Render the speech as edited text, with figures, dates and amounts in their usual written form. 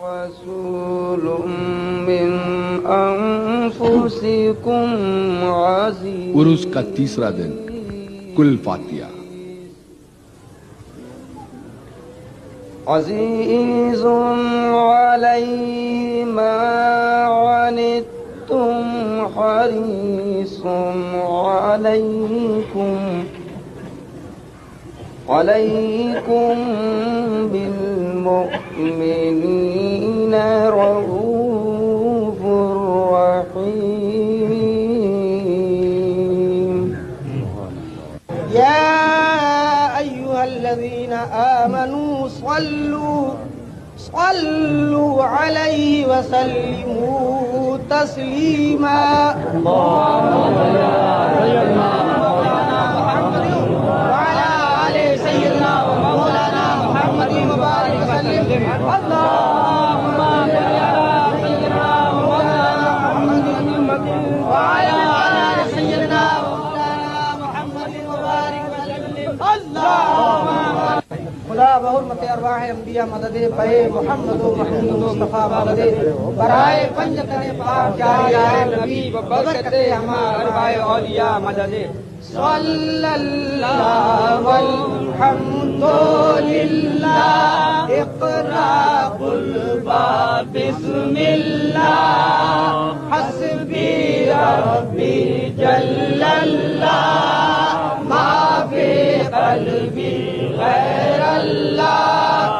رسول من أنفسكم عزيز उर्स का तीसरा दिन कुल फातिया। عزيز عليه ما عنتم حريص عليكم بالمؤمنين رؤوف رحيم. يا أيها الذين آمنوا صلوا عليه وسلموا تسليما. खुदा बहुरमत अरवाह अंबिया मददे पे मोहम्मद महमूद मुस्तफा मददे बराए पंजतने पाक जाया नबी बबरकते हमार अरवाह औलिया मददे सल्लल्लाहु अलहम्दुलिल्लाह इक़रा कुल बिस्मिल्लाह हस्बी रब्बी जल्लल्लाह मा फी क़ल्बी गैर अल्लाह